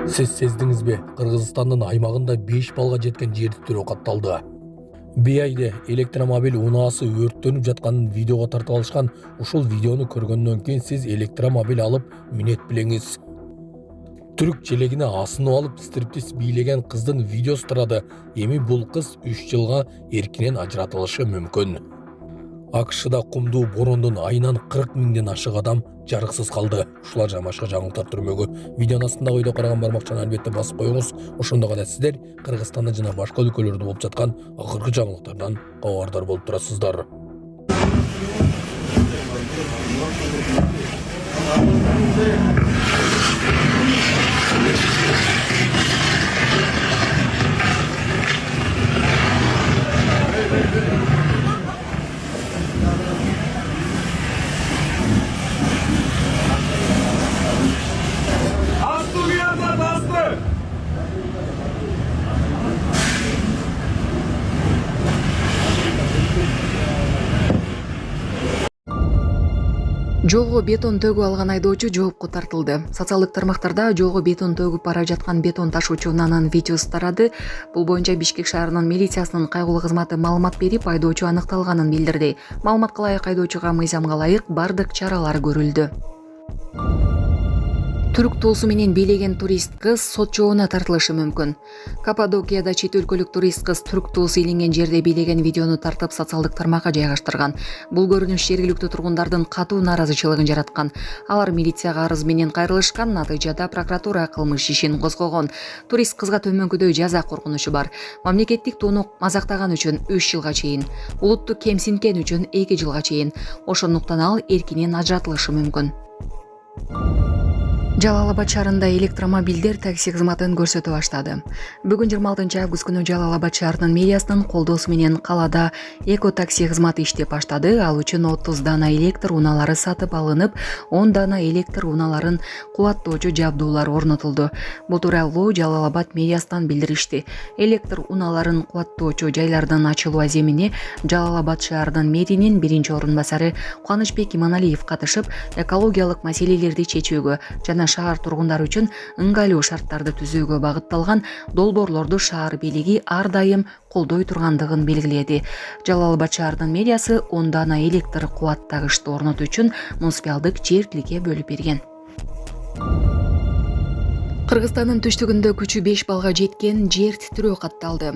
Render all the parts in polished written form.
Сіз сездіңізбе, Қырғызстанның аймағында 5 балға жеткен жерді түрі қатталды. Бейайде электромобиль унасы өрттөнүп жатқанын видеоға тартып алышқан. Ушул видеоны көргөндөн кийин сіз электромобиль алып минет билеңиз. Түрк желегине асынып алып стриптиз бийлеген кыздын видеосу турады. Эми бул кыз 3 жылга эркинен ажыратылышы мүмкүн. АКШда кумдуу борондун айынан 40 миңден ашык адам жарыксыз калды. Ушулар жана башка жаңылыктар түрмөгү. Видеонун астындагы үйдө караган бармакчаны албетте басып коюңуз. Ошондо гана сиздер Кыргызстанда жана башка өлкөлөрдө болуп жаткан акыркы жаңылыктардан кабардар болуп турасыздар. Жолго бетон төгүп алган айдоочу жоопко тартылды. Социалдык тармактарда жолго бетон төгүп бара жаткан бетон ташуучунун видеосу тарады. Бул боюнча Бишкек шаарынын милициясынын кайгылуу кызматы маалымат берип, айдоочу аныкталганын билдирди. Маалыматка ылайык айдоочуга мыйзамга ылайык бардык чаралар көрүлдү. Түрк тоосу менен бийлеген турист кыз сот жообуна тартылышы мүмкүн. Каппадокияда чет өлкөлүк турист кыз түрк тоосу иленген жерде бийлеген видеону тартып социалдык тармакка жайгаштырган. Бул көрүнүш жергиликтүү тургундардын катуу нааразычылыгын жараткан. Алар милицияга арыз менен кайрылышкан, натыйжада прокуратура кылмыш ишин козгогон. Турист кызга төмөнкүдөй жаза коркунучу бар. Мамлекеттик тууну мазактаган үчүн 3 жылга чейин, улутту кемсинткен үчүн 2 жылга чейин. Ошондуктан ал эркинен ажыратылышы мүмкүн. Жалалабад шаарында электромобилдер такси кызматын көрсөтө баштады. Бүгүн 26 август күнү Жалалабад шаарынын мэриясынын колдоосу менен калаада эко такси кызматы иштеп баштады. Ал үчүн 30 дана электр унаалары сатып алынып, 10 дана электр унааларын кубаттоочу жабдуулар орнотулду. Бул тууралуу Жалалабад мэриясынан билдиришти. Электр унааларын кубаттоочу жайлардын ачылуу аземине Жалалабад шаарынын мэринин 1-орун басары Кубанычбек Иманалиев катышып, экологиялык маселелерди чечүүгө жана шаар тургундары үчүн ыңгайлуу шарттарды түзүүгө багытталган долбоорлорду шаар бийлиги ар дайым колдой тургандыгын белгиледи. Жалалабад шаарынын мэриясы 10 дана электр кубаттагычты орнотуу үчүн муниципалдык жер тиликке бөлүп берген. Кыргызстандын түштүгүндө күчү 5 балга жеткен жер титирөө катталды.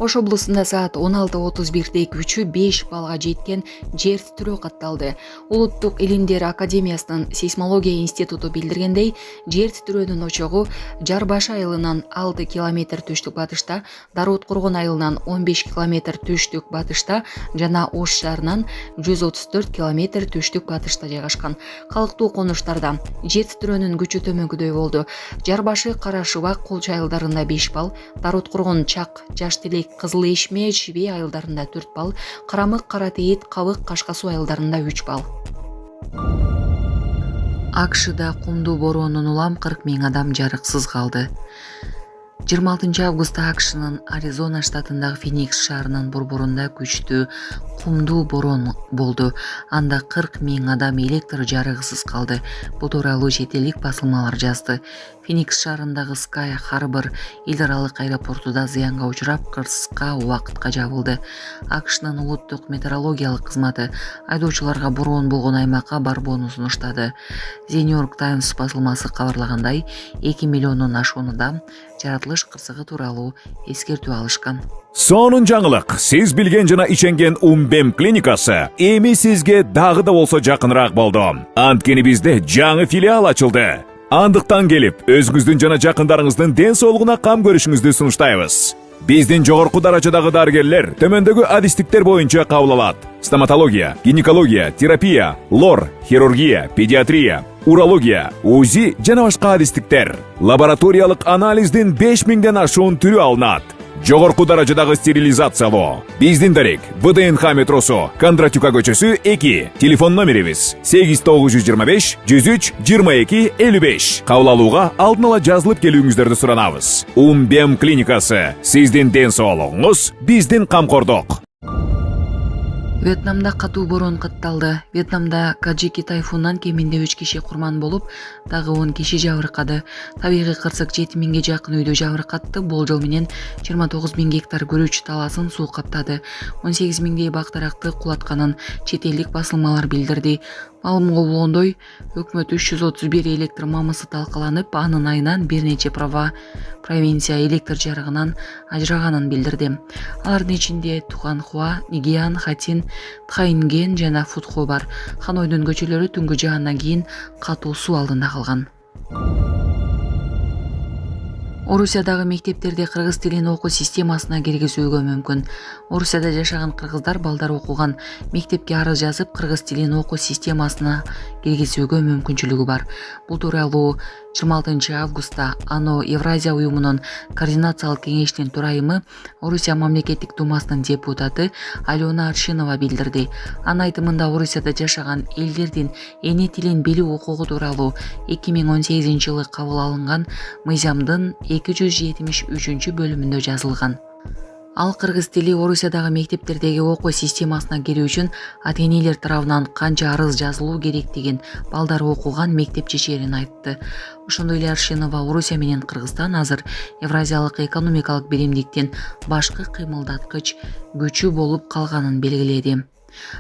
Ош облусунда саат 16:31 күчү 5 балга жеткен жер титирөө катталды. Улуттук илимдер академиясынын сейсмология институту билдиргендей, жер титирөөнүн очогу Жарбашы айылынан 6 километр түштүк батышта, Дарыут Коргон айылынан 15 километр түштүк батышта жана Ош шаарынан 134 километр түштүк батышта жайгашкан. Калктуу конуштарда жер титирөөнүн күчү төмөнкүдөй болду. Жарбашы Карашыбак Кулча айылдарында 5 бал, Дарыут Коргон Чак, Жаштилек, Кызыл Эшме, Шибей айылдарында 4 бал, Карамык, Каратейит, Кабык, Кашка суу айылдарында 3 бал. АКШда кумдуу боронун улам 40 миң адам жарыксыз калды. 26 августта АКШнын Аризона штатындагы Феникс шаарынын борборунда күчтүү кумдуу борон болду. Анда 40 миң адам электр жарыгысыз калды. Бул тууралуу чет элдик басылмалар жазды. Феникс шаарындагы Sky Harbor эл аралык аэропортуда зыянга учурап, кыска убакытка жабылды. АКШнын улуттук метеорологиялык кызматы айдоочуларга борон болгон аймакка барбоону сунуштады. The New York Times басылмасы кабарлагандай, 2 миллиондон ашуун адам жаратылыш кырсыгы тууралуу эскертүү алышкан. Сонун жаңылык, сиз билген жана иченген Умбем клиникасы эми сизге дагы да болсо жакыныраак болду. Анткени бизде жаңы филиал ачылды. Андыктан келип, өзүңүздүн жана жакындарыңыздын ден соолугуна кам көрүшүңүздү сунуштайбыз. Биздин жогорку даражадагы дарыгерлер төмөндөгү адистиктер боюнча кабыл алат: стоматология, гинекология, терапия, лор, хирургия, педиатрия, урология, УЗИ жана башка адистиктер. Лабораториялык анализдин 5000ден ашуун түрү алынат. Жогорку даражадагы стерилизациялоо. Биздин дарек ВДНХ метросу, Кондратюка көчөсү 2. Телефон номерибиз 8925 103 22 55. Кабыл алууга алдын ала жазылып келүүңүздөрдү суранабыз. Умбем клиникасы. Сиздин ден соолугуңуз, биздин камкордук. Вьетнамда катуу борон катталды. Вьетнамда Каджики тайфунунан кеминде 3 киши курман болуп, дагы 10 киши жабыркады. Табигый кырсык 7000ге жакын үйдү жабыркатты. Болжол менен 29000 гектар күрүч таласын суу каптады. 18000дей бактаракты кулатканын чет элдик басылмалар билдирди. Маалымга болгондой, өкмөт 331 электр мамысы талкаланып, анын айынан бир нече провинция электр жарыгынан ажыраганын билдирди. Алардын ичинде Туханхуа, Нигиан, Хатин, Тхайнген жана Футхо бар. Ханойдун көчөлөрү түнгү жагандан кийин катуу суу алдында калган. Орусиядагы мектептерде кыргыз тилин окуу системасына киргизүүгө мүмкүн. Орусияда жашаган кыргыздар балдар окуган мектепке арыз жазып, кыргыз тилин окуу системасына киргизүүгө мүмкүнчүлүгү бар. Бул тууралуу 26 августта АНО Евразия уюмунун координациялык кеңешинин төрайымы, Орусия мамлекеттик думасынын депутаты Алена Аршинова билдирди. Анын айтымында Орусияда жашаган элдердин эне тилин билүү укугу тууралуу 2018-жылы кабыл алынган мыйзамдын 273 бөлүмүндө жазылган. Ал кыргыз тили Орусиядагы мектептердеги окуу системасына кирүү үчүн ата-энелер тарабынан канча арыз жазылуу керектигин балдар окуган мектеп чечерин айтты. Ошондой эле Аршинова Орусия менен Кыргызстан азыр Евразиялык экономикалык биримдиктин башкы кыймылдаткыч күчү болуп калганын белгиледи.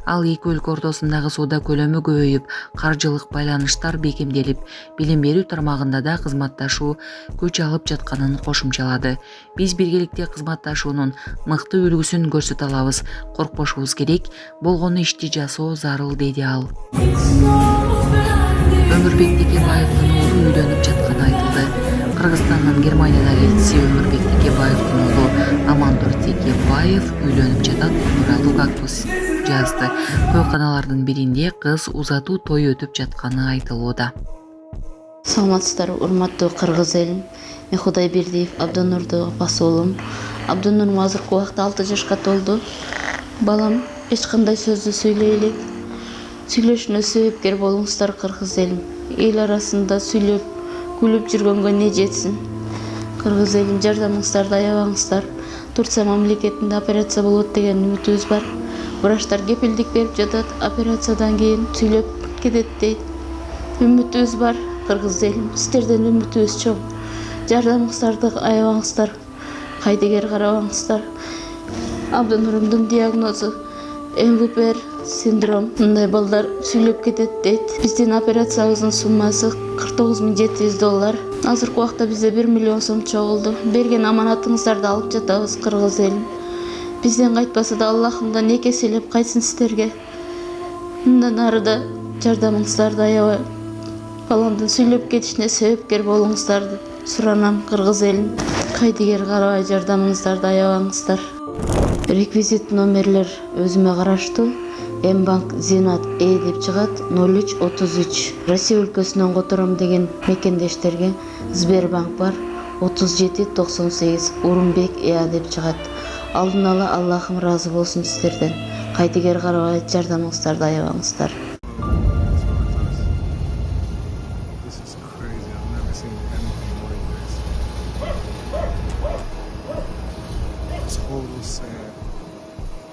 Ал эки өлкө ортосундагы соода көлөмү көбөйүп, каржылык байланыштар бекемделип, билим берүү тармагында да кызматташуу күч алып жатканын кошумчалады. Биз биргеликте кызматташуунун мыкты үлгүсүн көрсөтө алабыз, коркпошубуз керек, болгону ишти жасоо зарыл, деди ал. Өмүрбек Текебаевдин уулу үйлөнүп жатканы айтылды. Кыргызстандан Германиядагы элчиси Өмүрбек Текебаевдин уулу Амандор Текебаев үйлөнүп жатат тууралуу Гактус жазды. Койканалардын биринде кыз узатуу тою өтүп жатканы айтылууда. Саламатсыздар, урматтуу кыргыз элим. Мен Кудайбердиев Абдонурду апасы уулум. Абдонурум азыркы убакта 6 жашка толду. Балам эч кандай сөздү сүйлөй элек. Сүйлөшүнө себепкер болуңуздар кыргыз элим. Эл арасында сүйлөп, күлүп жүргөнгө не жетсин. Кыргыз элим, жардамыңыздарды аябаңыздар. Турция мамлекетинде операция болот деген үмүтүбүз бар. Врачтар кепилдик берип жатат, операциядан кийин сүйлөп кетет дейт. Үмүтүбүз бар, кыргыз элим. Сиздерден үмүтүбүз чоң. Жардамыңыздарды аябаңыздар. Кайдыгер карабаңыздар. Абдонурумдун диагнозу ЛПР синдром. Мындай балдар сүйлөп кетет дейт. Биздин операциябыздын суммасы $49,700. Азыркы убакта бизде 1 миллион сом чогулду. Берген аманатыңыздарды алып жатабыз, кыргыз элим. Бизден кайтпаса да Аллахымдан эки эселеп кайтсын сиздерге. Мындан ары да жардамыңыздарды аябай баламдын сүйлөп кетишине себепкер болуңуздарды суранам, кыргыз элим. Кайдыгер карабай жардамыңыздарды аябаңыздар. Реквизит номерлер өзүмө караштуу. Мбанк Зинат деп чыгат 0333. Россия өлкөсүнөн котором деген мекендештерге Сбербанк бар 3798. Урумбек деп чыгат. Алдын ала Аллахым разы болсун сиздерден. Кайдыгер карабай жардамыңыздарды аябаңыздар.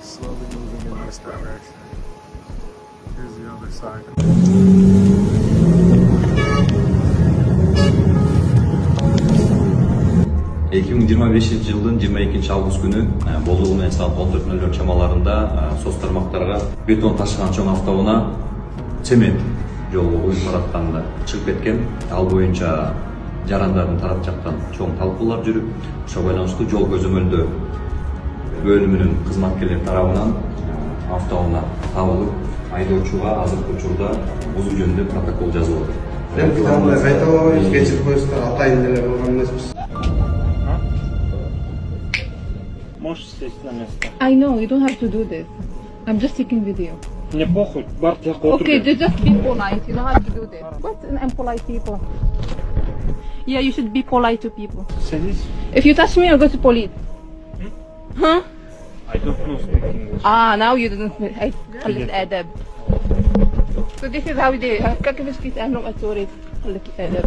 Slowly moving in this direction. Here's the other side. 2025-жылдын 22-август күнү болугу менен саат 14:00 чамаларында соц тармактарга бетон ташыган чоң автоунаа цемент жолго уюп баратканда чыгып кеткен. Ал боюнча жарандардын тарап жактан чоң талкуулар жүрүп, ошого байланыштуу жол көзөмөлдөө бөлүмүнүн кызматкерлери тарабынан автоунаа табылып, айдоочуга азыркы учурда бузуу жөнүндө протокол жазылып атат. Кайталабайбыз, кечирип коюңуздар, атайын эле болгон эмеспиз. Можешь сесть на место. I know, you don't have to do this. I'm just taking video. Мне похуй, бар тияк отур. Okay, just be polite. You don't have to do this. What's an impolite people? Yeah, you should be polite to people. Садись. If you touch me, I'll go to police. Huh? I don't know speak English. Now you didn't. I خليك أدب. So this is how they. Как вы сказать, I'm not sorry. خليك أدب.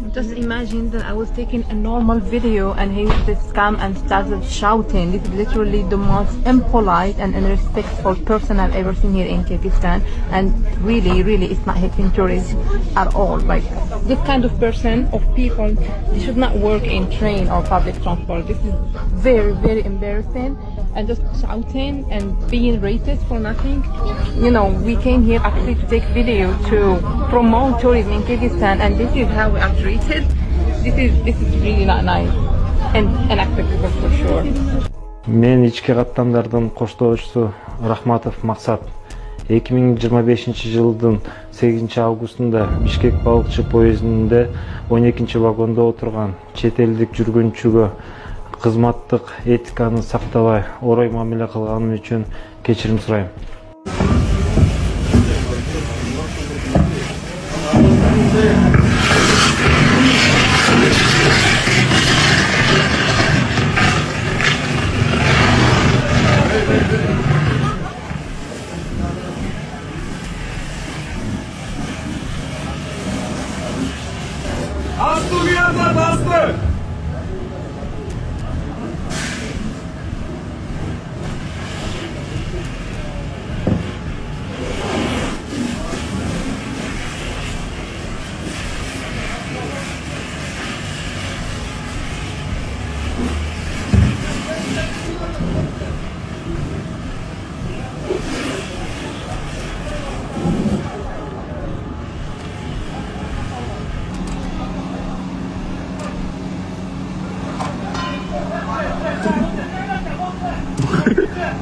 Just imagine that I was taking a normal video and he just come and started shouting. This is literally the most impolite and unrespectful person I've ever seen here in Kyrgyzstan. And really, it's not helping tourists at all. Like this kind of person, of people, they should not work in train or public transport. This is very embarrassing. And just shouting and being racist for nothing. You know, we came here actually to take video to promote tourism in Kyrgyzstan, and this is how we are treated. This is really not nice and unacceptable for sure. Мен ички каттамдардын коштоочусу Рахматов Максат 2025 жылдын 8 августунда Бишкек балыкчы поездинде 12 вагонда отурган чет элдик жүргүнчүгө кызматтык этиканы сактабай орой мамиле кылганым үчүн кечирим сурайм.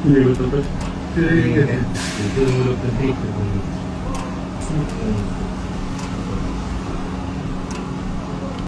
Itu